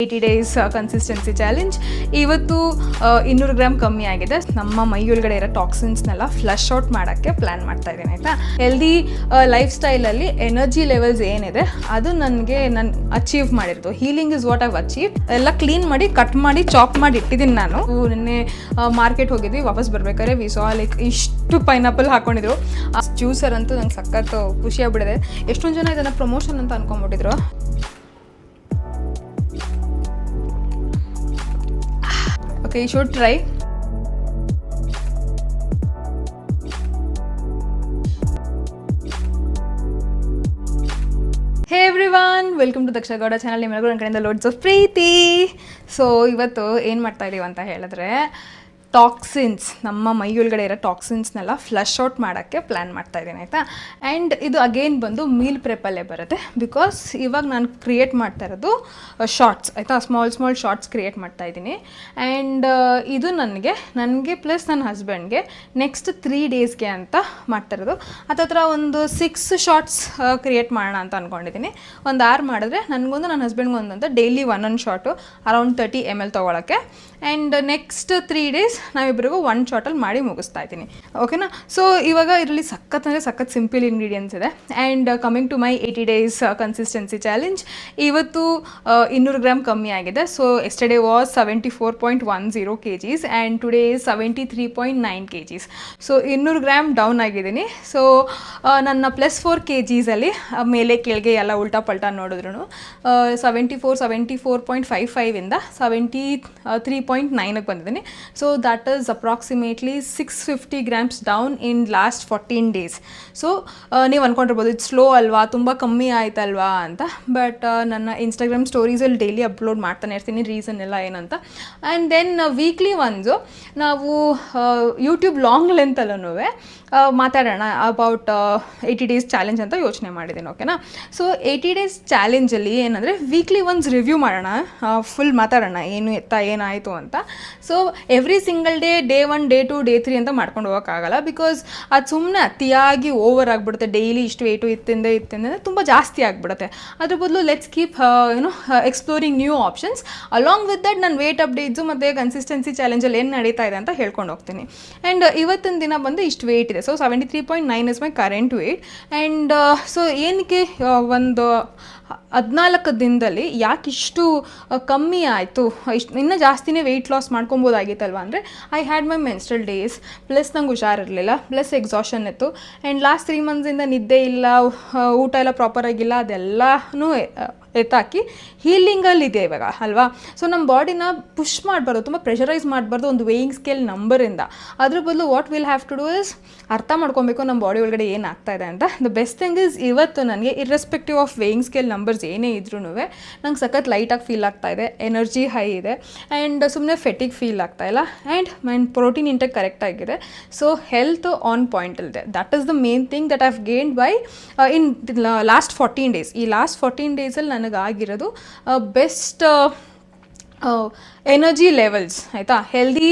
80 days consistency challenge. ಇವತ್ತು 200 gram ಕಮ್ಮಿ ಆಗಿದೆ. ನಮ್ಮ ಮೈಯೊಳಗಡೆ ಇರೋ ಟಾಕ್ಸಿನ್ಸ್ನೆಲ್ಲ ಫ್ಲಶ್ ಔಟ್ ಮಾಡೋಕ್ಕೆ ಪ್ಲ್ಯಾನ್ ಮಾಡ್ತಾ ಇದ್ದೀನಿ ಆಯಿತಾ. ಹೆಲ್ದಿ ಲೈಫ್ ಸ್ಟೈಲಲ್ಲಿ ಎನರ್ಜಿ ಲೆವೆಲ್ಸ್ ಏನಿದೆ ಅದು ನನಗೆ ನಾನು ಅಚೀವ್ ಮಾಡಿರೋದು. Healing is what I've achieve. ಎಲ್ಲ ಕ್ಲೀನ್ ಮಾಡಿ ಕಟ್ ಮಾಡಿ ಚಾಪ್ ಮಾಡಿ ಇಟ್ಟಿದ್ದೀನಿ ನಾನು. ನಿನ್ನೆ ಮಾರ್ಕೆಟ್ ಹೋಗಿದ್ವಿ, ವಾಪಸ್ ಬರ್ಬೇಕಾದ್ರೆ ವಿ ಸಾ ಲೈಕ್ ಇಷ್ಟು ಪೈನಾಪಲ್ ಹಾಕೊಂಡಿದ್ರು. ಜ್ಯೂಸರ್ ಅಂತೂ ನಂಗೆ ಸಖತ್ತು ಖುಷಿ ಆಗ್ಬಿಟ್ಟಿದೆ. ಎಷ್ಟೊಂದು ಜನ ಇದನ್ನು ಪ್ರಮೋಷನ್ ಅಂತ ಅನ್ಕೊಂಡ್ಬಿಟ್ಟಿದ್ರು. Okay, you should try. Hey everyone, welcome to Daksha Gowda channel. ನಿಮ್ಮೆಲ್ಲರಿಗೂ ನನ್ನ ಕಡೆಯಿಂದ ಲೋಡ್ಸ್ ಆಫ್ ಪ್ರೀತಿ. ಸೊ ಇವತ್ತು ಏನು ಮಾಡ್ತಾ ಇದೀವಿ ಅಂತ ಹೇಳಿದ್ರೆ, ಟಾಕ್ಸಿನ್ಸ್, ನಮ್ಮ ಮೈಯೊಳಗಡೆ ಇರೋ ಟಾಕ್ಸಿನ್ಸ್ನೆಲ್ಲ ಫ್ಲಶ್ ಔಟ್ ಮಾಡೋಕ್ಕೆ ಪ್ಲ್ಯಾನ್ ಮಾಡ್ತಾ ಇದ್ದೀನಿ ಆಯಿತಾ. ಆ್ಯಂಡ್ ಇದು ಅಗೇನ್ ಬಂದು ಮೀಲ್ ಪ್ರೆಪಲ್ಲೇ ಬರುತ್ತೆ. ಬಿಕಾಸ್ ಇವಾಗ ನಾನು ಕ್ರಿಯೇಟ್ ಮಾಡ್ತಾ ಇರೋದು ಶಾರ್ಟ್ಸ್ ಆಯಿತಾ, ಸ್ಮಾಲ್ ಶಾರ್ಟ್ಸ್ ಕ್ರಿಯೇಟ್ ಮಾಡ್ತಾ ಇದ್ದೀನಿ. ಆ್ಯಂಡ್ ಇದು ನನಗೆ ಪ್ಲಸ್ ನನ್ನ ಹಸ್ಬೆಂಡ್ಗೆ ನೆಕ್ಸ್ಟ್ 3 ಡೇಸ್ಗೆ ಅಂತ ಮಾಡ್ತಾ ಇರೋದು. ಹತ್ತತ್ರ ಒಂದು 6 ಶಾರ್ಟ್ಸ್ ಕ್ರಿಯೇಟ್ ಮಾಡೋಣ ಅಂತ ಅಂದ್ಕೊಂಡಿದ್ದೀನಿ. ಒಂದು 6 ಮಾಡಿದ್ರೆ ನನಗೊಂದು ನನ್ನ ಹಸ್ಬೆಂಡ್ಗೆ ಒಂದಂತ ಡೈಲಿ ಒಂದೊಂದು ಶಾರ್ಟು ಅರೌಂಡ್ 30 ml ತೊಗೊಳಕ್ಕೆ. ಆ್ಯಂಡ್ ನೆಕ್ಸ್ಟ್ 3 ಡೇಸ್ ನಾವಿಬ್ಬರಿಗೂ 1 ಶಾರ್ಟಲ್ಲಿ ಮಾಡಿ ಮುಗಿಸ್ತಾ ಇದ್ದೀನಿ. ಓಕೆನಾ. ಸೊ ಇವಾಗ ಇದರಲ್ಲಿ ಸಖತ್ ಸಿಂಪಲ್ ಇಂಗ್ರೀಡಿಯೆಂಟ್ಸ್ ಇದೆ. And coming to my 80 days consistency challenge. ಇವತ್ತು 200 ಗ್ರಾಮ್ ಕಮ್ಮಿ ಆಗಿದೆ. So yesterday was 74.10 kgs and today 73.9 kgs. So 200 gram down ಆಗಿದ್ದೀನಿ. ಸೊ ನನ್ನ +4 kgsಲ್ಲಿ ಮೇಲೆ ಕೆಳಗೆ ಎಲ್ಲ ಉಲ್ಟಾ ಪಲ್ಟಾ ನೋಡಿದ್ರು 74.55 ಇಂದ 73.9ಗೆ ಬಂದಿದ್ದೀನಿ. So that is approximately 650 grams down in last 14 days. So ನೀವು ಅಂದ್ಕೊಂಡಿರ್ಬೋದು ಇದು ಸ್ಲೋ ಅಲ್ವಾ, ತುಂಬ ಕಮ್ಮಿ ಆಯ್ತಲ್ವಾ ಅಂತ. ಬಟ್ ನನ್ನ ಇನ್ಸ್ಟಾಗ್ರಾಮ್ ಸ್ಟೋರೀಸಲ್ಲಿ ಡೈಲಿ ಅಪ್ಲೋಡ್ ಮಾಡ್ತಾನೆ ಇರ್ತೀನಿ ರೀಸನ್ ಎಲ್ಲ ಏನಂತ. ಆ್ಯಂಡ್ ದೆನ್ ವೀಕ್ಲಿ ಒನ್ಸು ನಾವು ಯೂಟ್ಯೂಬ್ ಲಾಂಗ್ ಲೆಂತಲ್ಲೂ ಮಾತಾಡೋಣ ಅಬೌಟ್ 80 ಡೇಸ್ ಚಾಲೆಂಜ್ ಅಂತ ಯೋಚನೆ ಮಾಡಿದ್ದೀನಿ. ಓಕೆನಾ. ಸೊ 80 ಡೇಸ್ ಚಾಲೆಂಜಲ್ಲಿ ಏನಂದರೆ ವೀಕ್ಲಿ ಒನ್ಸ್ ರಿವ್ಯೂ ಮಾಡೋಣ, ಫುಲ್ ಮಾತಾಡೋಣ ಏನಾಯಿತು ಅಂತ. So every single day 1 day 2 day 3 ಅಂತ ಮಾಡ್ಕೊಂಡು ಹೋಗೋಕ್ಕಾಗಲ್ಲ. ಬಿಕಾಸ್ ಅದು ಸುಮ್ಮನೆ ಅತಿಯಾಗಿ ಓವರ್ ಆಗಿಬಿಡುತ್ತೆ. ಡೈಲಿ ಇಷ್ಟು ವೇಟು ಇತ್ತಿಂದ ತುಂಬ ಜಾಸ್ತಿ ಆಗಿಬಿಡುತ್ತೆ. ಅದ್ರ ಬದಲು let's keep exploring new options. Along with that ನಾನು ವೇಟ್ ಅಪ್ಡೇಟ್ಸು ಮತ್ತು ಕನ್ಸಿಸ್ಟೆನ್ಸಿ ಚಾಲೆಂಜಲ್ಲಿ ಏನು ನಡೀತಾ ಇದೆ ಅಂತ ಹೇಳ್ಕೊಂಡು ಹೋಗ್ತೀನಿ. ಆ್ಯಂಡ್ ಇವತ್ತಿನ ದಿನ ಬಂದು ಇಷ್ಟು ವೇಟ್ ಇದೆ. So 73.9 is my current weight. And so ಏನಕ್ಕೆ ಒಂದು 14 ದಿನದಲ್ಲಿ ಯಾಕೆ ಇಷ್ಟು ಕಮ್ಮಿ ಆಯಿತು, ಇನ್ನೂ ಜಾಸ್ತಿನೇ ವೆಯ್ಟ್ ಲಾಸ್ ಮಾಡ್ಕೊಬೋದಾಗಿತ್ತಲ್ವ ಅಂದರೆ, I had my menstrual days, plus ನಂಗೆ ಹುಷಾರಿರಲಿಲ್ಲ, ಪ್ಲಸ್ ಎಕ್ಸಾಷನ್ ಇತ್ತು. ಆ್ಯಂಡ್ ಲಾಸ್ಟ್ 3 ಮಂತ್ಸಿಂದ ನಿದ್ದೆ ಇಲ್ಲ, ಊಟ ಎಲ್ಲ ಪ್ರಾಪರಾಗಿಲ್ಲ, ಅದೆಲ್ಲನೂ ಎತ್ತಾಕಿ ಹೀಲಿಂಗಲ್ಲಿದೆ ಇವಾಗ ಅಲ್ವಾ. ಸೊ ನಮ್ಮ ಬಾಡಿನ ಪುಷ್ ಮಾಡಬಾರ್ದು, ತುಂಬ ಪ್ರೆಷರೈಸ್ ಮಾಡಬಾರ್ದು ಒಂದು ವೇಯಿಂಗ್ ಸ್ಕೇಲ್ ನಂಬರಿಂದ. ಅದ್ರ ಬದಲು what will have to do is ಅರ್ಥ ಮಾಡ್ಕೊಬೇಕು ನಮ್ಮ ಬಾಡಿ ಒಳಗಡೆ ಏನಾಗ್ತಾ ಇದೆ ಅಂತ. ದ ಬೆಸ್ಟ್ ಥಿಂಗ್ ಇಸ್ ಇವತ್ತು ನನಗೆ irrespective of weighing scale numbers ಏನೇ ಇದ್ರೂ ನಂಗೆ ಸಖತ್ ಲೈಟಾಗಿ ಫೀಲ್ ಆಗ್ತಾ ಇದೆ, ಎನರ್ಜಿ ಹೈ ಇದೆ, ಆ್ಯಂಡ್ ಸುಮ್ಮನೆ ಫೆಟಿಗ್ ಫೀಲ್ ಆಗ್ತಾ ಇಲ್ಲ, ಆ್ಯಂಡ್ ಮೈನ್ ಪ್ರೋಟೀನ್ ಇಂಟೆಕ್ ಕರೆಕ್ಟಾಗಿದೆ. ಸೊ ಹೆಲ್ತ್ ಆನ್ ಪಾಯಿಂಟಲ್ಲಿದೆ. That is the main thing that I've gained by in last 14 days. ಈ ಲಾಸ್ಟ್ 14 ಡೇಸಲ್ಲಿ ನನಗಾಗಿರೋದು ಬೆಸ್ಟ್ ಎನರ್ಜಿ ಲೆವೆಲ್ಸ್ ಆಯಿತಾ. ಹೆಲ್ದಿ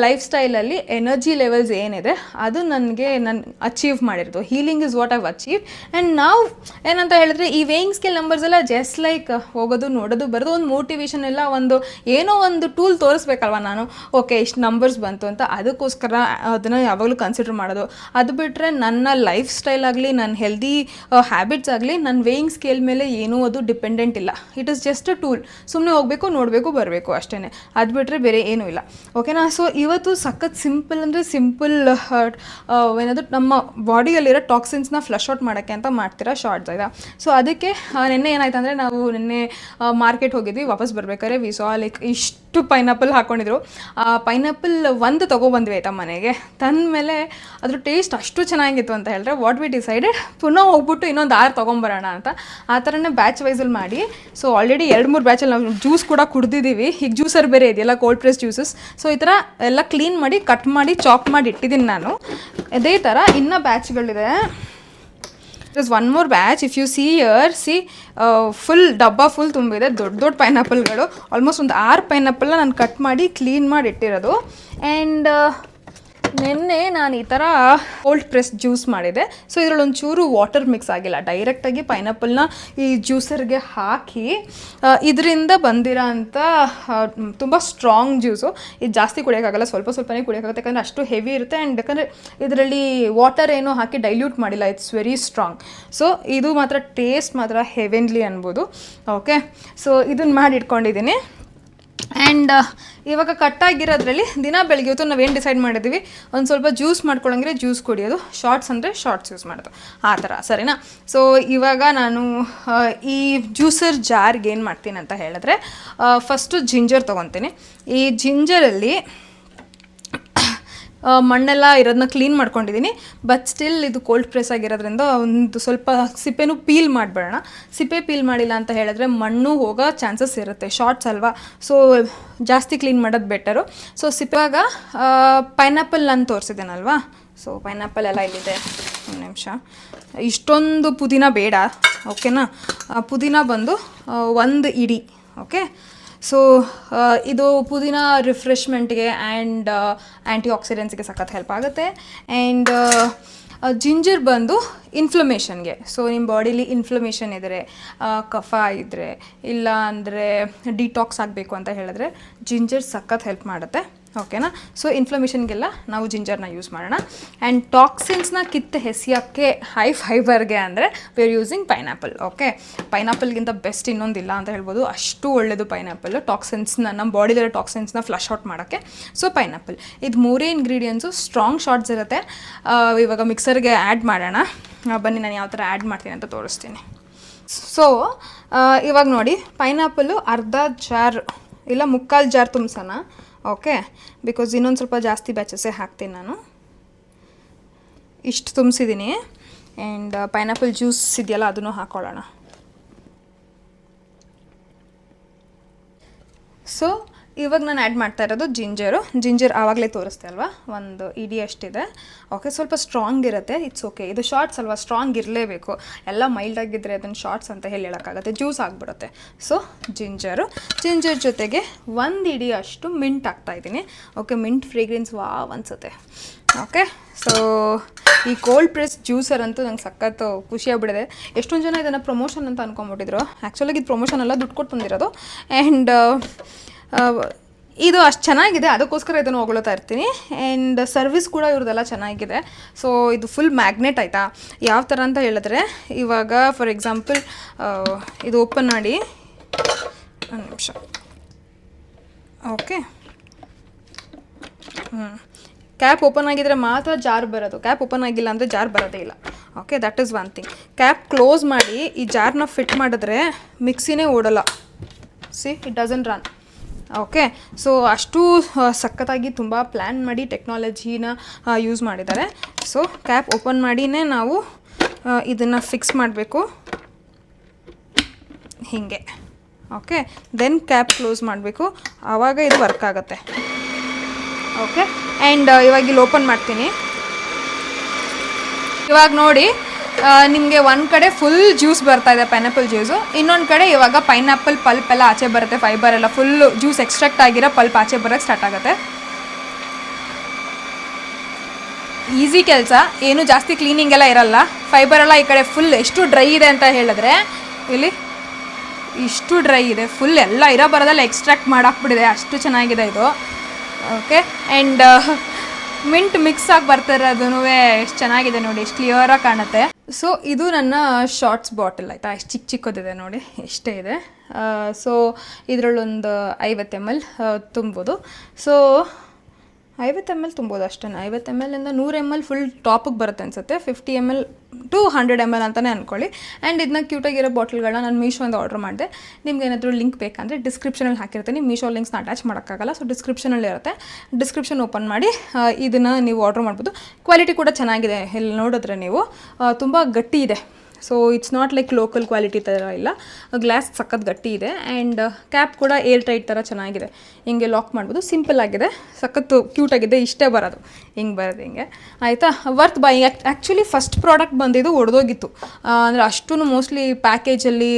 ಲೈಫ್ ಸ್ಟೈಲಲ್ಲಿ ಎನರ್ಜಿ ಲೆವೆಲ್ಸ್ ಏನಿದೆ ಅದು ನಾನು ಅಚೀವ್ ಮಾಡಿರೋದು. Healing is what I've achieve. And ನಾವು ಏನಂತ ಹೇಳಿದ್ರೆ ಈ ವೇಯಿಂಗ್ ಸ್ಕೇಲ್ ನಂಬರ್ಸ್ ಎಲ್ಲ ಜಸ್ಟ್ ಲೈಕ್ ಹೋಗೋದು ನೋಡೋದು ಬರೋದು, ಒಂದು ಮೋಟಿವೇಶನ್ ಎಲ್ಲ ಏನೋ ಒಂದು ಟೂಲ್ ತೋರಿಸ್ಬೇಕಲ್ವ ನಾನು, ಓಕೆ ಇಷ್ಟು ನಂಬರ್ಸ್ ಬಂತು ಅಂತ. ಅದಕ್ಕೋಸ್ಕರ ಅದನ್ನು ಯಾವಾಗಲೂ ಕನ್ಸಿಡರ್ ಮಾಡೋದು. ಅದು ಬಿಟ್ಟರೆ ನನ್ನ ಲೈಫ್ ಸ್ಟೈಲ್ ಆಗಲಿ, ನನ್ನ ಹೆಲ್ದಿ ಹ್ಯಾಬಿಟ್ಸ್ ಆಗಲಿ, ನನ್ನ ವೇಯಿಂಗ್ ಸ್ಕೇಲ್ ಮೇಲೆ ಏನೂ ಅದು ಡಿಪೆಂಡೆಂಟ್ ಇಲ್ಲ. It is just a tool. ಸುಮ್ಮನೆ ಹೋಗಬೇಕು, ನೋಡಬೇಕು, ಬರಬೇಕು ಅಷ್ಟೇ. ಅದು ಬಿಟ್ಟರೆ ಬೇರೆ ಏನೂ ಇಲ್ಲ. ಓಕೆನಾ. ಸೊ ಇವತ್ತು ಸಖತ್ ಸಿಂಪಲ್ ಅಂದರೆ ಸಿಂಪಲ್ ಏನಾದರೂ ನಮ್ಮ ಬಾಡಿಯಲ್ಲಿರೋ ಟಾಕ್ಸಿನ್ಸ್ನ ಫ್ಲಶ್ ಔಟ್ ಮಾಡೋಕ್ಕೆ ಅಂತ ಮಾಡ್ತೀರಾ ಶಾರ್ಟ್ಸ್ ಆಯಿತಾ. ಸೊ ಅದಕ್ಕೆ ನಿನ್ನೆ ಏನಾಯ್ತು ಅಂದರೆ ನಾವು ನಿನ್ನೆ ಮಾರ್ಕೆಟ್ ಹೋಗಿದ್ವಿ, ವಾಪಸ್ ಬರ್ಬೇಕಾದ್ರೆ ವಿ ಸಾ ಲೈಕ್ ಇಷ್ಟು ಪೈನಾಪಲ್ ಹಾಕ್ಕೊಂಡಿದ್ರು. ಪೈನಾಪಲ್ ಒಂದು ತೊಗೊಬಂದ್ವಿ ಆಯಿತಾ ಮನೆಗೆ. ತಂದ ಮೇಲೆ ಅದ್ರ ಟೇಸ್ಟ್ ಅಷ್ಟು ಚೆನ್ನಾಗಿತ್ತು ಅಂತ ಹೇಳಿದ್ರೆ ವಾಟ್ ವಿ ಡಿಸೈಡೆಡ್ ಪುನಃ ಹೋಗ್ಬಿಟ್ಟು ಇನ್ನೊಂದು 6 ತೊಗೊಂಬರೋಣ ಅಂತ. ಆ ಥರನೇ ಬ್ಯಾಚ್ ವೈಸಲ್ಲಿ ಮಾಡಿ. ಸೊ ಆಲ್ರೆಡಿ 2-3 ಬ್ಯಾಚಲ್ಲಿ ನಾವು ಜ್ಯೂಸ್ ಕೂಡ ಕುಡ್ದಿದ್ದೀವಿ. ಈಗ ಜ್ಯೂಸರ್ ಬೇರೆ ಇದೆಯಲ್ಲ, ಕೋಲ್ಡ್ ಪ್ರೆಸ್ ಜ್ಯೂಸಸ್. ಸೊ ಈ ಥರ ಎಲ್ಲ ಕ್ಲೀನ್ ಮಾಡಿ ಕಟ್ ಮಾಡಿ ಚಾಪ್ ಮಾಡಿ ಇಟ್ಟಿದ್ದೀನಿ ನಾನು. ಇದೇ ಥರ ಇನ್ನೂ ಬ್ಯಾಚ್ಗಳಿದೆ. There's one more batch. If you see here, full ಡಬ್ಬ ಫುಲ್ ತುಂಬಿದೆ ದೊಡ್ಡ ಪೈನಾಪಲ್ಗಳು. ಆಲ್ಮೋಸ್ಟ್ ಒಂದು 6 ಪೈನಾಪಲ್ನ ನಾನು ಕಟ್ ಮಾಡಿ ಕ್ಲೀನ್ ಮಾಡಿ ಇಟ್ಟಿರೋದು. ಆ್ಯಂಡ್ ನಿನ್ನೆ ನಾನು ಈ ಥರ ಕೋಲ್ಡ್ ಪ್ರೆಸ್ ಜ್ಯೂಸ್ ಮಾಡಿದೆ. ಸೊ ಇದರಲ್ಲಿ ಒಂಚೂರು ವಾಟರ್ ಮಿಕ್ಸ್ ಆಗಿಲ್ಲ, ಡೈರೆಕ್ಟಾಗಿ ಪೈನಾಪಲ್ನ ಈ ಜ್ಯೂಸರ್ಗೆ ಹಾಕಿ ಇದರಿಂದ ಬಂದಿರೋ ಅಂಥ ತುಂಬ ಸ್ಟ್ರಾಂಗ್ ಜ್ಯೂಸು. ಇದು ಜಾಸ್ತಿ ಕುಡಿಯೋಕ್ಕಾಗಲ್ಲ, ಸ್ವಲ್ಪನೇ ಕುಡಿಯೋಕ್ಕಾಗುತ್ತೆ, ಯಾಕಂದರೆ ಅಷ್ಟು ಹೆವಿ ಇರುತ್ತೆ. ಆ್ಯಂಡ್ ಯಾಕಂದರೆ ಇದರಲ್ಲಿ ವಾಟರ್ ಏನೋ ಹಾಕಿ ಡೈಲ್ಯೂಟ್ ಮಾಡಿಲ್ಲ, ಇಟ್ಸ್ ವೆರಿ ಸ್ಟ್ರಾಂಗ್. ಸೊ ಇದು ಮಾತ್ರ ಟೇಸ್ಟ್ ಮಾತ್ರ ಹೆವೆನ್ಲಿ ಅನ್ಬೋದು. ಓಕೆ, ಸೊ ಇದನ್ನು ಮಾಡಿ ಇಟ್ಕೊಂಡಿದ್ದೀನಿ. ಆ್ಯಂಡ್ ಇವಾಗ ಕಟ್ಟಾಗಿರೋದ್ರಲ್ಲಿ ದಿನ ಬೆಳಗ್ಗೆ ಹೊತ್ತು ನಾವೇನು ಡಿಸೈಡ್ ಮಾಡಿದ್ದೀವಿ, ಒಂದು ಸ್ವಲ್ಪ ಜ್ಯೂಸ್ ಮಾಡ್ಕೊಳ್ಳೋಂಗಿದ್ರೆ ಜ್ಯೂಸ್ ಕುಡಿಯೋದು, ಶಾರ್ಟ್ಸ್ ಅಂದರೆ ಶಾರ್ಟ್ಸ್ ಯೂಸ್ ಮಾಡೋದು, ಆ ಥರ ಸರಿನಾ. ಸೊ ಇವಾಗ ನಾನು ಈ ಜ್ಯೂಸರ್ ಜಾರ್ಗೆ ಏನು ಮಾಡ್ತೀನಿ ಅಂತ ಹೇಳಿದ್ರೆ, ಫಸ್ಟು ಜಿಂಜರ್ ತೊಗೊತೀನಿ. ಈ ಜಿಂಜರಲ್ಲಿ ಮಣ್ಣೆಲ್ಲ ಇರೋದನ್ನ ಕ್ಲೀನ್ ಮಾಡ್ಕೊಂಡಿದ್ದೀನಿ. ಬಟ್ ಸ್ಟಿಲ್ ಇದು ಕೋಲ್ಡ್ ಪ್ರೆಸ್ ಆಗಿರೋದ್ರಿಂದ ಒಂದು ಸ್ವಲ್ಪ ಸಿಪ್ಪೆನೂ ಪೀಲ್ ಮಾಡಿಬಿಡೋಣ. ಸಿಪ್ಪೆ ಪೀಲ್ ಮಾಡಿಲ್ಲ ಅಂತ ಹೇಳಿದ್ರೆ ಮಣ್ಣು ಹೋಗೋ ಚಾನ್ಸಸ್ ಇರುತ್ತೆ, ಶಾರ್ಟ್ಸ್ ಅಲ್ವಾ. ಸೊ ಜಾಸ್ತಿ ಕ್ಲೀನ್ ಮಾಡೋದು ಬೆಟರು. ಸೊ ಸಿಪ್ಪೆವಾಗ ಪೈನಾಪಲ್ ನಾನು ತೋರಿಸಿದ್ದೇನಲ್ವಾ, ಸೊ ಪೈನಾಪಲ್ ಎಲ್ಲ ಇಲ್ಲಿದೆ. ಒಂದು ನಿಮಿಷ, ಇಷ್ಟೊಂದು ಪುದೀನ ಬೇಡ, ಓಕೆನಾ. ಪುದೀನ ಬಂದು 1 ಇಡಿ, ಓಕೆ. ಸೊ ಇದು ಪುದೀನ ರಿಫ್ರೆಶ್ಮೆಂಟ್ಗೆ ಆ್ಯಂಡ್ ಆ್ಯಂಟಿ ಆಕ್ಸಿಡೆಂಟ್ಸ್ಗೆ ಸಖತ್ ಹೆಲ್ಪ್ ಆಗುತ್ತೆ. ಆ್ಯಂಡ್ ಜಿಂಜರ್ ಬಂದು ಇನ್ಫ್ಲಮೇಷನ್ಗೆ. ಸೊ ನಿಮ್ಮ ಬಾಡೀಲಿ ಇನ್ಫ್ಲಮೇಷನ್ ಇದ್ದರೆ, ಕಫ ಇದ್ದರೆ, ಇಲ್ಲ ಅಂದರೆ ಡಿಟಾಕ್ಸ್ ಆಗಬೇಕು ಅಂತ ಹೇಳಿದ್ರೆ ಜಿಂಜರ್ ಸಖತ್ ಹೆಲ್ಪ್ ಮಾಡುತ್ತೆ, ಓಕೆನಾ. ಸೊ ಇನ್ಫ್ಲಮೇಷನ್ಗೆಲ್ಲ ನಾವು ಜಿಂಜರ್ನ ಯೂಸ್ ಮಾಡೋಣ. ಆ್ಯಂಡ್ ಟಾಕ್ಸಿನ್ಸ್ನ ಎಸೆಯೋಕ್ಕೆ ಹೈ ಫೈಬರ್ಗೆ ಅಂದರೆ we are using pineapple, okay. ಪೈನಾಪಲ್ಗಿಂತ ಬೆಸ್ಟ್ ಇನ್ನೊಂದಿಲ್ಲ ಅಂತ ಹೇಳ್ಬೋದು, ಅಷ್ಟು ಒಳ್ಳೆಯದು ಪೈನಾಪಲ್ಲು ಟಾಕ್ಸಿನ್ಸ್ನ, ನಮ್ಮ ಬಾಡಿಲಿರೋ ಟಾಕ್ಸಿನ್ಸ್ನ ಫ್ಲಶ್ ಔಟ್ ಮಾಡೋಕ್ಕೆ. ಸೊ ಪೈನಾಪಲ್, ಇದು 3 ಇಂಗ್ರೀಡಿಯೆಂಟ್ಸು ಸ್ಟ್ರಾಂಗ್ ಶಾರ್ಟ್ಸ್ ಇರುತ್ತೆ. ಇವಾಗ ಮಿಕ್ಸರ್ಗೆ ಆ್ಯಡ್ ಮಾಡೋಣ. ಬನ್ನಿ ನಾನು ಯಾವ ಥರ ಆ್ಯಡ್ ಮಾಡ್ತೀನಿ ಅಂತ ತೋರಿಸ್ತೀನಿ. ಸೊ ಇವಾಗ ನೋಡಿ, ಪೈನಾಪಲ್ಲು ಅರ್ಧ ಜಾರ್ ಇಲ್ಲ 3/4 ಜಾರ್ ತುಂಬಿಸೋಣ, ಓಕೆ. ಬಿಕಾಸ್ ಇನ್ನೊಂದು ಸ್ವಲ್ಪ ಜಾಸ್ತಿ ಬ್ಯಾಚಸ್ಸೇ ಹಾಕ್ತೀನಿ ನಾನು. ಇಷ್ಟು ತುಂಬಿಸಿದ್ದೀನಿ. ಆ್ಯಂಡ್ ಪೈನಾಪಲ್ ಜ್ಯೂಸ್ ಇದೆಯಲ್ಲ ಅದನ್ನು ಹಾಕ್ಕೊಳ್ಳೋಣ. ಸೊ ಇವಾಗ ನಾನು ಆ್ಯಡ್ ಮಾಡ್ತಾ ಇರೋದು ಜಿಂಜರ್ ಆವಾಗಲೇ ತೋರಿಸ್ತೆ ಅಲ್ವಾ, 1 ಇಡಿ ಅಷ್ಟಿದೆ, ಓಕೆ. ಸ್ವಲ್ಪ ಸ್ಟ್ರಾಂಗ್ ಇರುತ್ತೆ, ಇಟ್ಸ್ ಓಕೆ. ಇದು ಶಾರ್ಟ್ಸ್ ಅಲ್ವಾ, ಸ್ಟ್ರಾಂಗ್ ಇರಲೇಬೇಕು. ಎಲ್ಲ ಮೈಲ್ಡ್ ಆಗಿದ್ದರೆ ಅದನ್ನು ಶಾರ್ಟ್ಸ್ ಅಂತ ಹೇಳೋಕ್ಕಾಗತ್ತೆ, ಜ್ಯೂಸ್ ಆಗಿಬಿಡುತ್ತೆ. ಸೊ ಜಿಂಜರ್ ಜೊತೆಗೆ 1 ಇಡಿ ಅಷ್ಟು ಮಿಂಟ್ ಹಾಕ್ತಾಯಿದ್ದೀನಿ, ಓಕೆ. ಮಿಂಟ್ ಫ್ರೇಗ್ರೆನ್ಸ್ ವಾವ್ ಅನಿಸುತ್ತೆ, ಓಕೆ. ಸೊ ಈ ಕೋಲ್ಡ್ ಪ್ರೆಸ್ ಜ್ಯೂಸರ್ ಅಂತೂ ನಂಗೆ ಸಖತ್ತು ಖುಷಿಯಾಗ್ಬಿಟ್ಟಿದೆ. ಎಷ್ಟೊಂದು ಜನ ಇದನ್ನು ಪ್ರಮೋಷನ್ ಅಂತ ಅಂದ್ಕೊಂಬಿಟ್ಟಿದ್ರು. ಆ್ಯಕ್ಚುಲಾಗಿ ಇದು ಪ್ರಮೋಷನ್ ಎಲ್ಲ ದುಡ್ಡು ಕೊಟ್ಟು ತಂದಿರೋದು. ಆ್ಯಂಡ್ ಇದು ಅಷ್ಟು ಚೆನ್ನಾಗಿದೆ, ಅದಕ್ಕೋಸ್ಕರ ಇದನ್ನು ಹೊಗಳ್ತಾ ಇರ್ತೀನಿ. ಆ್ಯಂಡ್ ಸರ್ವಿಸ್ ಕೂಡ ಇವ್ರದ್ದೆಲ್ಲ ಚೆನ್ನಾಗಿದೆ. ಸೊ ಇದು ಫುಲ್ ಮ್ಯಾಗ್ನೆಟ್ ಆಯಿತಾ. ಯಾವ ಥರ ಅಂತ ಹೇಳಿದ್ರೆ, ಇವಾಗ ಫಾರ್ ಎಕ್ಸಾಂಪಲ್ ಇದು ಓಪನ್ ಮಾಡಿ, ಒಂದು ನಿಮಿಷ, ಓಕೆ. ಕ್ಯಾಪ್ ಓಪನ್ ಆಗಿದ್ರೆ ಮಾತ್ರ ಜಾರ್ ಬರೋದು, ಕ್ಯಾಪ್ ಓಪನ್ ಆಗಿಲ್ಲ ಅಂದರೆ ಜಾರ್ ಬರೋದೇ ಇಲ್ಲ, okay. That is one thing. Cap close ಮಾಡಿ ಈ ಜಾರ್ನ ಫಿಟ್ ಮಾಡಿದ್ರೆ ಮಿಕ್ಸಿನೇ ಓಡಲ್ಲ, see it doesn't run, okay. So ಅಷ್ಟು ಸಖತ್ತಾಗಿ ತುಂಬ ಪ್ಲ್ಯಾನ್ ಮಾಡಿ ಟೆಕ್ನಾಲಜಿನ ಯೂಸ್ ಮಾಡಿದ್ದಾರೆ. ಸೊ ಕ್ಯಾಪ್ ಓಪನ್ ಮಾಡಿನೇ ನಾವು ಇದನ್ನು ಫಿಕ್ಸ್ ಮಾಡಬೇಕು, ಹೀಗೆ, ಓಕೆ. ದೆನ್ ಕ್ಯಾಪ್ ಕ್ಲೋಸ್ ಮಾಡಬೇಕು, ಆವಾಗ ಇದು ವರ್ಕ್ ಆಗುತ್ತೆ, ಓಕೆ. ಆ್ಯಂಡ್ ಇವಾಗ ಇಲ್ಲಿ ಓಪನ್ ಮಾಡ್ತೀನಿ. ಇವಾಗ ನೋಡಿ, ನಿಮಗೆ ಒಂದು ಕಡೆ ಫುಲ್ ಜ್ಯೂಸ್ ಬರ್ತಾ ಇದೆ, ಪೈನಾಪಲ್ ಜ್ಯೂಸು. ಇನ್ನೊಂದು ಕಡೆ ಇವಾಗ ಪೈನಾಪಲ್ ಪಲ್ಪ್ ಎಲ್ಲ ಆಚೆ ಬರುತ್ತೆ, ಫೈಬರ್ ಎಲ್ಲ ಫುಲ್ಲು ಜ್ಯೂಸ್ ಎಕ್ಸ್ಟ್ರಾಕ್ಟ್ ಆಗಿರೋ ಪಲ್ಪ್ ಆಚೆ ಬರೋಕ್ಕೆ ಸ್ಟಾರ್ಟ್ ಆಗುತ್ತೆ. ಈಸಿ ಕೆಲಸ, ಏನು ಜಾಸ್ತಿ ಕ್ಲೀನಿಂಗ್ ಎಲ್ಲ ಇರಲ್ಲ. ಫೈಬರ್ ಎಲ್ಲ ಈ ಕಡೆ ಫುಲ್ ಎಷ್ಟು ಡ್ರೈ ಇದೆ ಅಂತ ಹೇಳಿದ್ರೆ, ಇಲ್ಲಿ ಇಷ್ಟು ಡ್ರೈ ಇದೆ, ಫುಲ್ ಎಲ್ಲ ಇರೋ ಬರೋದೆಲ್ಲ ಎಕ್ಸ್ಟ್ರಾಕ್ಟ್ ಮಾಡಾಕ್ಬಿಟ್ಟಿದೆ, ಅಷ್ಟು ಚೆನ್ನಾಗಿದೆ ಇದು, ಓಕೆ. ಆ್ಯಂಡ್ ಮಿಂಟ್ ಮಿಕ್ಸ್ ಆಗಿ ಬರ್ತಿರೋದೂ ಎಷ್ಟು ಚೆನ್ನಾಗಿದೆ ನೋಡಿ, ಎಷ್ಟು ಕ್ಲಿಯರಾಗಿ ಕಾಣುತ್ತೆ. ಸೊ ಇದು ನನ್ನ ಶಾರ್ಟ್ಸ್ ಬಾಟಲ್ ಆಯಿತಾ, ಎಷ್ಟು ಚಿಕ್ಕದಿದೆ ನೋಡಿ, ಎಷ್ಟೇ ಇದೆ. ಸೊ ಇದರಲ್ಲೊಂದು 50 ml ತುಂಬೋದು. ಸೊ 50 ml ತುಂಬೋದು ಅಷ್ಟೇ. 50 ml ಇಂದ 100 ml ಫುಲ್ ಟಾಪಿಗೆ ಬರುತ್ತೆ ಅನಿಸುತ್ತೆ. 50 ml to 100 ml ಅಂತಲೇ ಅಂದ್ಕೊಳ್ಳಿ. ಆ್ಯಂಡ್ ಇದನ್ನ ಕ್ಯೂಟಾಗಿರೋ ಬಾಟಲ್ಗಳನ್ನ ನಾನು ಮೀಶೋಯಿಂದ ಆರ್ಡರ್ ಮಾಡಿದೆ. ನಿಮ್ಗೆ ಏನಾದರೂ ಲಿಂಕ್ ಬೇಕಂದರೆ ಡಿಸ್ಕ್ರಿಪ್ಷನಲ್ಲಿ ಹಾಕಿರ್ತೀನಿ. ಮೀಶೋ ಲಿಂಕ್ಸ್ನ ಅಟ್ಯಾಚ್ ಮಾಡೋಕ್ಕಾಗಲ್ಲ, ಸೊ ಡಿಸ್ಕ್ರಿಪ್ಷನಲ್ಲಿ ಇರುತ್ತೆ. ಡಿಸ್ಕ್ರಿಪ್ಷನ್ ಓಪನ್ ಮಾಡಿ ಇದನ್ನು ನೀವು ಆರ್ಡರ್ ಮಾಡ್ಬೋದು. ಕ್ವಾಲಿಟಿ ಕೂಡ ಚೆನ್ನಾಗಿದೆ, ಇಲ್ಲಿ ನೋಡಿದ್ರೆ ನೀವು ತುಂಬ ಗಟ್ಟಿ ಇದೆ. So it's not like local quality ಥರ ಇಲ್ಲ, ಗ್ಲಾಸ್ ಸಖತ್ ಗಟ್ಟಿ ಇದೆ. ಆ್ಯಂಡ್ ಕ್ಯಾಪ್ ಕೂಡ ಏರ್ ಟೈಟ್ ಥರ ಚೆನ್ನಾಗಿದೆ, ಹಿಂಗೆ ಲಾಕ್ ಮಾಡ್ಬೋದು. ಸಿಂಪಲ್ ಆಗಿದೆ, ಸಖತ್ತು ಕ್ಯೂಟಾಗಿದೆ. ಇಷ್ಟೇ ಬರೋದು, ಹಿಂಗೆ ಬರೋದು ಹಿಂಗೆ ಆಯಿತಾ. Worth by. Actually first product ಬಂದಿದ್ದು ಒಡೆದೋಗಿತ್ತು, ಅಂದರೆ ಅಷ್ಟೂ ಮೋಸ್ಟ್ಲಿ ಪ್ಯಾಕೇಜಲ್ಲಿ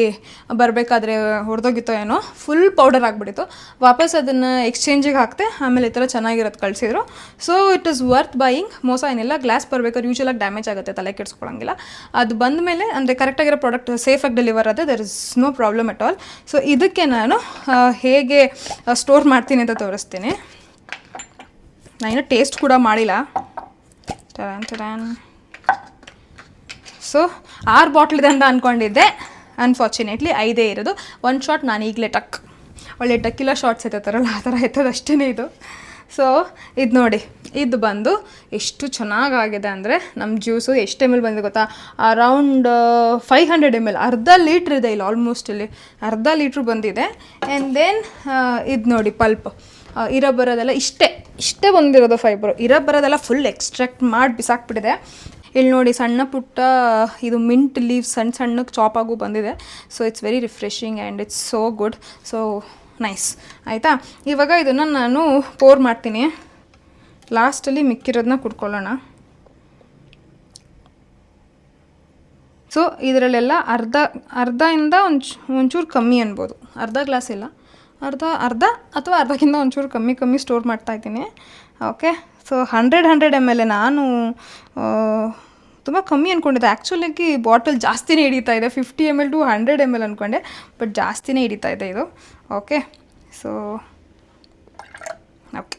ಬರಬೇಕಾದ್ರೆ ಹೊಡೆದೋಗಿತ್ತೋ ಏನೋ, ಫುಲ್ ಪೌಡರ್ ಆಗಿಬಿಟ್ಟಿತ್ತು. ವಾಪಸ್ ಅದನ್ನು ಎಕ್ಸ್ಚೇಂಜಿಗೆ ಹಾಕ್ತೆ, ಆಮೇಲೆ ಈ ಥರ ಚೆನ್ನಾಗಿರೋದು ಕಳಿಸಿದ್ರು. So it is worth buying. ಮೋಸ ಏನಿಲ್ಲ, ಗ್ಲಾಸ್ ಬರಬೇಕಾದ್ರೆ ಯೂಶಲಾಗಿ ಡ್ಯಾಮೇಜ್ ಆಗುತ್ತೆ, ತಲೆ ಕೆಡಿಸ್ಕೊಳ್ಳೋಂಗಿಲ್ಲ. ಅದು ಬಂದ ಮೇಲೆ ಅಂದರೆ ಕರೆಕ್ಟಾಗಿರೋ ಪ್ರಾಡಕ್ಟ್ ಸೇಫಾಗಿ ಡೆಲಿವರ್ ಆದರೆ there is no problem at all. So ಇದಕ್ಕೆ ನಾನು ಹೇಗೆ ಸ್ಟೋರ್ ಮಾಡ್ತೀನಿ ಅಂತ ತೋರಿಸ್ತೀನಿ. ನಾನು ಟೇಸ್ಟ್ ಕೂಡ ಮಾಡಿಲ್ಲ. ಸೊ 6 ಬಾಟ್ಲ್ ಇದೆ ಅಂತ ಅಂದ್ಕೊಂಡಿದ್ದೆ, ಅನ್ಫಾರ್ಚುನೇಟ್ಲಿ 5 ಇರೋದು. 1 ಶಾಟ್ ನಾನು ಈಗಲೇ ಒಳ್ಳೆ ಟಕ್ಕಿಲ್ಲ ಶಾರ್ಟ್ಸ್ ಎತ್ತಾರಲ್ಲ ಆ ಥರ ಎತ್ತೋದು ಅಷ್ಟೇ ಇದು. ಸೊ ಇದು ನೋಡಿ, ಇದು ಬಂದು ಎಷ್ಟು ಚೆನ್ನಾಗಾಗಿದೆ ಅಂದರೆ ನಮ್ಮ ಜ್ಯೂಸು ಎಷ್ಟು ml ಬಂದಿದೆ ಗೊತ್ತಾ, ಅರೌಂಡ್ 500 ml, ಅರ್ಧ ಲೀಟ್ರ್ ಇದೆ ಇಲ್ಲಿ, ಆಲ್ಮೋಸ್ಟ್ ಇಲ್ಲಿ ಅರ್ಧ ಲೀಟ್ರ್ ಬಂದಿದೆ. ಆ್ಯಂಡ್ ದೆನ್ ಇದು ನೋಡಿ ಪಲ್ಪ್ ಇರೋ ಬರೋದೆಲ್ಲ ಇಷ್ಟೇ ಬಂದಿರೋದು ಫೈಬರು. ಇರೋ ಬರೋದೆಲ್ಲ ಫುಲ್ ಎಕ್ಸ್ಟ್ರಾಕ್ಟ್ ಮಾಡಿ ಬಿಸಾಕ್ಬಿಟ್ಟಿದೆ. ಇಲ್ಲಿ ನೋಡಿ ಸಣ್ಣ ಪುಟ್ಟ ಇದು ಮಿಂಟ್ ಲೀವ್ಸ್ ಸಣ್ಣಕ್ಕೆ ಚಾಪ್ ಆಗು ಬಂದಿದೆ. So it's very refreshing and it's so good. So nice ಆಯಿತಾ. ಇವಾಗ ಇದನ್ನು ನಾನು ಪೋರ್ ಮಾಡ್ತೀನಿ, ಲಾಸ್ಟಲ್ಲಿ ಮಿಕ್ಕಿರೋದನ್ನ ಕುಡ್ಕೊಳ್ಳೋಣ. ಸೊ ಇದರಲ್ಲೆಲ್ಲ ಅರ್ಧದಿಂದ ಒಂಚೂರು ಕಮ್ಮಿ ಅನ್ಬೋದು, ಅರ್ಧ ಗ್ಲಾಸ್ ಇಲ್ಲ, ಅರ್ಧ ಅಥವಾ ಅರ್ಧಕ್ಕಿಂತ ಒಂಚೂರು ಕಮ್ಮಿ ಸ್ಟೋರ್ ಮಾಡ್ತಾಯಿದ್ದೀನಿ. ಓಕೆ, ಸೊ 100 ml ನಾನು ತುಂಬ ಕಮ್ಮಿ ಅಂದ್ಕೊಂಡಿದ್ದೆ. ಆ್ಯಕ್ಚುಲಾಗಿ ಬಾಟಲ್ ಜಾಸ್ತಿನೇ ಹಿಡಿತಾ ಇದೆ, 50 ml to 100 ml ಅಂದ್ಕೊಂಡೆ, ಬಟ್ ಜಾಸ್ತಿನೇ ಹಿಡಿತಾ ಇದೆ ಇದು. ಓಕೆ, ಸೊ ಓಕೆ,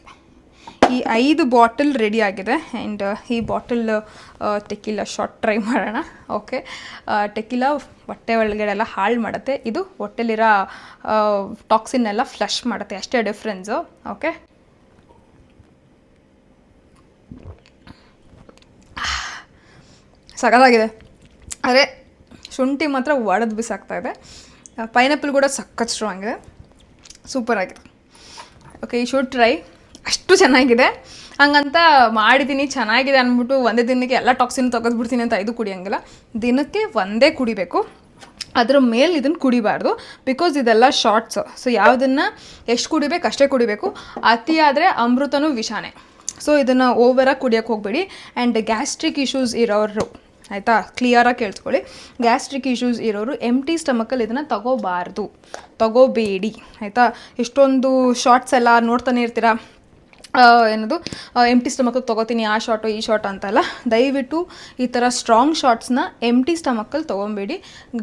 ಈ 5 ಬಾಟಲ್ ರೆಡಿ ಆಗಿದೆ. ಆ್ಯಂಡ್ ಈ ಬಾಟಲ್ ಟೆಕಿಲಾ ಶಾಟ್ ಟ್ರೈ ಮಾಡೋಣ. ಓಕೆ, ಟೆಕಿಲಾ ಹೊಟ್ಟೆ ಒಳಗಡೆ ಎಲ್ಲ ಹಾಳು ಮಾಡುತ್ತೆ, ಇದು ಹೊಟ್ಟೆಲಿರೋ ಟಾಕ್ಸಿನ್ನೆಲ್ಲ ಫ್ಲಶ್ ಮಾಡುತ್ತೆ, ಅಷ್ಟೇ ಡಿಫ್ರೆನ್ಸು. ಓಕೆ, ಸಖತ್ತಾಗಿದೆ. ಅರೆ ಶುಂಠಿ ಮಾತ್ರ ಒಡೆದು ಬಿಸಾಕ್ತಾಯಿದೆ. ಪೈನಾಪಲ್ ಕೂಡ ಸಖತ್ ಸ್ಟ್ರಾಂಗ್ ಇದೆ, ಸೂಪರ್ ಆಗಿದೆ. ಓಕೆ, ಈ ಶುಡ್ ಟ್ರೈ. ಅಷ್ಟು ಚೆನ್ನಾಗಿದೆ, ಹಂಗಂತ ಮಾಡಿದ್ದೀನಿ ಚೆನ್ನಾಗಿದೆ ಅಂದ್ಬಿಟ್ಟು ಒಂದೇ ದಿನಕ್ಕೆ ಎಲ್ಲ ಟಾಕ್ಸಿನ್ ತೆಗೆದ್ಬಿಡ್ತೀನಿ ಅಂತ ಇದು ಕುಡಿಯೋಂಗಿಲ್ಲ. ದಿನಕ್ಕೆ ಒಂದೇ ಕುಡಿಬೇಕು, ಅದ್ರ ಮೇಲೆ ಇದನ್ನು ಕುಡಿಬಾರ್ದು. ಬಿಕಾಸ್ ಇದೆಲ್ಲ ಶಾರ್ಟ್ಸು. ಸೊ ಯಾವುದನ್ನು ಎಷ್ಟು ಕುಡಿಬೇಕು ಅಷ್ಟೇ ಕುಡಿಬೇಕು. ಅತಿ ಆದರೆ ಅಮೃತನೂ ವಿಷಾನೇ. ಸೊ ಇದನ್ನು ಓವರಾಗಿ ಕುಡಿಯೋಕ್ಕೆ ಹೋಗಬೇಡಿ. ಆ್ಯಂಡ್ ಗ್ಯಾಸ್ಟ್ರಿಕ್ ಇಶ್ಯೂಸ್ ಇರೋರು ಆಯಿತಾ, ಕ್ಲಿಯರಾಗಿ ಕೇಳಿಸ್ಕೊಳ್ಳಿ, ಗ್ಯಾಸ್ಟ್ರಿಕ್ ಇಶ್ಯೂಸ್ ಇರೋರು ಎಂಟಿ ಸ್ಟಮಕಲ್ಲಿ ಇದನ್ನು ತಗೋಬೇಡಿ ಆಯಿತಾ. ಎಷ್ಟೊಂದು ಶಾರ್ಟ್ಸ್ ಎಲ್ಲ ನೋಡ್ತಾನೆ ಇರ್ತೀರಾ, ಏನದು ಎಂಟಿ ಸ್ಟಮಕಲ್ಲಿ ತೊಗೋತೀನಿ ಆ ಶಾರ್ಟು ಈ ಶಾರ್ಟ್ ಅಂತೆಲ್ಲ. ದಯವಿಟ್ಟು ಈ ಥರ ಸ್ಟ್ರಾಂಗ್ ಶಾರ್ಟ್ಸ್ನ ಎಂಟಿ ಸ್ಟಮಕಲ್ಲಿ ತೊಗೊಬೇಡಿ,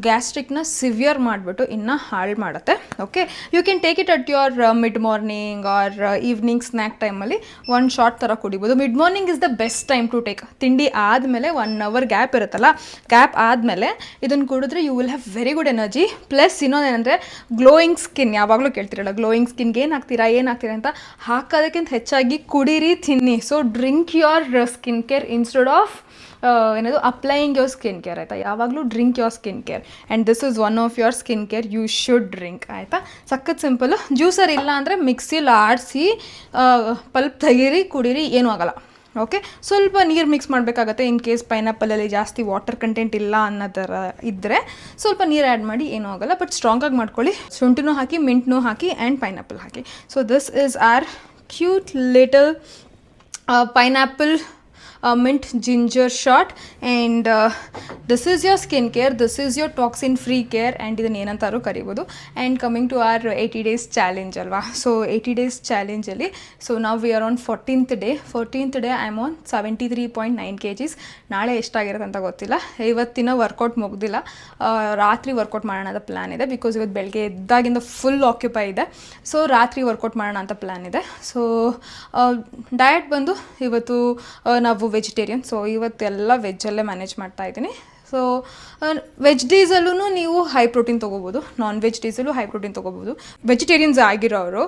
ಗ್ಯಾಸ್ಟ್ರಿಕ್ನ ಸಿವಿಯರ್ ಮಾಡಿಬಿಟ್ಟು ಇನ್ನೂ ಹಾಳು ಮಾಡುತ್ತೆ. Okay, you can take it at your mid morning or evening snack ಟೈಮಲ್ಲಿ 1 ಶಾರ್ಟ್ ಥರ ಕುಡಿಬೋದು. Mid morning is the best time to take. ತಿಂಡಿ ಆದಮೇಲೆ 1 hour ಗ್ಯಾಪ್ ಇರುತ್ತಲ್ಲ, ಗ್ಯಾಪ್ ಆದಮೇಲೆ ಇದನ್ನು ಕುಡಿದ್ರೆ you will have very good energy. Plus ಇನ್ನೊಂದೇನೆಂದರೆ ಗ್ಲೋಯಿಂಗ್ ಸ್ಕಿನ್, ಯಾವಾಗಲೂ ಕೇಳ್ತಿರಲ್ಲ ಗ್ಲೋಯಿಂಗ್ ಸ್ಕಿನ್ಗೆ ಏನಾಗ್ತೀರಾ ಅಂತ, ಹಾಕೋದಕ್ಕಿಂತ ಹೆಚ್ಚಾಗಿ ಕುಡೀರಿ, ತಿನ್ನಿ. So drink your skin care instead of applying your skin care ಆಯಿತಾ. ಯಾವಾಗಲೂ drink your skin care, and this is one of your skin care you should drink ಆಯಿತಾ. ಸಖತ್ ಸಿಂಪಲ್ಲು. ಜ್ಯೂಸರ್ ಇಲ್ಲ ಅಂದರೆ ಮಿಕ್ಸಿಲಿ ಆಡಿಸಿ ಪಲ್ಪ್ ತೆಗೀರಿ, ಕುಡೀರಿ, ಏನೂ ಆಗೋಲ್ಲ. ಓಕೆ, ಸ್ವಲ್ಪ ನೀರು ಮಿಕ್ಸ್ ಮಾಡಬೇಕಾಗತ್ತೆ ಇನ್ ಕೇಸ್ ಪೈನಾಪಲಲ್ಲಿ ಜಾಸ್ತಿ ವಾಟರ್ ಕಂಟೆಂಟ್ ಇಲ್ಲ ಅನ್ನೋದರ ಇದ್ದರೆ ಸ್ವಲ್ಪ ನೀರು ಆ್ಯಡ್ ಮಾಡಿ, ಏನೂ ಆಗೋಲ್ಲ. ಬಟ್ ಸ್ಟ್ರಾಂಗಾಗಿ ಮಾಡ್ಕೊಳ್ಳಿ. ಶುಂಠಿನೂ ಹಾಕಿ, ಮಿಂಟ್ನೂ ಹಾಕಿ, ಆ್ಯಂಡ್ ಪೈನಾಪಲ್ ಹಾಕಿ. So this is our cute little pineapple mint ginger shot, and this is your skincare, this is your toxin free care, and ಇದನ್ನು ಏನಂತಾರು ಕರಿಬೋದು. And coming to our 80 days challenge ಅಲ್ವಾ. ಸೊ 80 days ಚಾಲೆಂಜಲ್ಲಿ so ನಾವು we are on 14th day I am on 73.9 kgs. ನಾಳೆ ಎಷ್ಟಾಗಿರುತ್ತೆ ಅಂತ ಗೊತ್ತಿಲ್ಲ. ಇವತ್ತಿನ ವರ್ಕೌಟ್ ಮುಗ್ದಿಲ್ಲ, ರಾತ್ರಿ ವರ್ಕೌಟ್ ಮಾಡೋಣ ಅಂತ ಪ್ಲ್ಯಾನ್ ಇದೆ. ಬಿಕಾಸ್ ಇವತ್ತು ಬೆಳಗ್ಗೆ ಎದ್ದಾಗಿಂದ ಫುಲ್ ಆಕ್ಯುಪೈ ಇದೆ. ಸೊ ರಾತ್ರಿ ವರ್ಕೌಟ್ ಮಾಡೋಣ ಅಂತ ಪ್ಲ್ಯಾನ್ ಇದೆ. ಸೊ ಡಯಟ್ ಬಂದು ಇವತ್ತು ನಾವು ವೆಜಿಟೇರಿಯನ್, ಸೊ ಇವತ್ತೆಲ್ಲ ವೆಜ್ಜಲ್ಲೇ ಮ್ಯಾನೇಜ್ ಮಾಡ್ತಾ ಇದ್ದೀನಿ. ಸೊ ವೆಜ್ ಡೇಸಲ್ಲೂ ನೀವು ಹೈ ಪ್ರೋಟೀನ್ ತೊಗೋಬೋದು, ನಾನ್ ವೆಜ್ ಡೇಸಲ್ಲೂ ಹೈ ಪ್ರೋಟೀನ್ ತೊಗೋಬೋದು. ವೆಜಿಟೇರಿಯನ್ಸ್ ಆಗಿರೋರು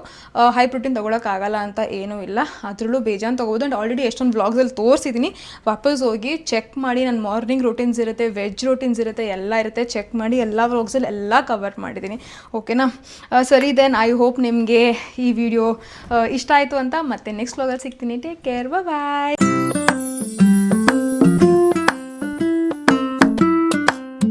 ಹೈ ಪ್ರೋಟೀನ್ ತೊಗೊಳಕ್ಕಾಗಲ್ಲ ಅಂತ ಏನೂ ಇಲ್ಲ, ಅದರಲ್ಲೂ ಬೇಜಾನ್ ತೊಗೋಬೋದು. ಆ್ಯಂಡ್ ಆಲ್ರೆಡಿ ಎಷ್ಟೊಂದು ವ್ಲಾಗ್ಸಲ್ಲಿ ತೋರಿಸಿದ್ದೀನಿ, ವಾಪಸ್ ಹೋಗಿ ಚೆಕ್ ಮಾಡಿ. ನನ್ನ ಮಾರ್ನಿಂಗ್ ರೂಟೀನ್ಸ್ ಇರುತ್ತೆ, ವೆಜ್ ರೂಟೀನ್ಸ್ ಇರುತ್ತೆ, ಎಲ್ಲ ಇರುತ್ತೆ, ಚೆಕ್ ಮಾಡಿ. ಎಲ್ಲ ವ್ಲಾಗ್ಸಲ್ಲಿ ಎಲ್ಲ ಕವರ್ ಮಾಡಿದ್ದೀನಿ. ಓಕೆನಾ, ಸರಿ ದೆನ್ ಐ ಹೋಪ್ ನಿಮಗೆ ಈ ವಿಡಿಯೋ ಇಷ್ಟ ಆಯಿತು ಅಂತ. ಮತ್ತೆ ನೆಕ್ಸ್ಟ್ ವ್ಲಾಗಲ್ಲಿ ಸಿಗ್ತೀನಿ. ಟೇಕ್ ಕೇರ್, ಬಾಯ್.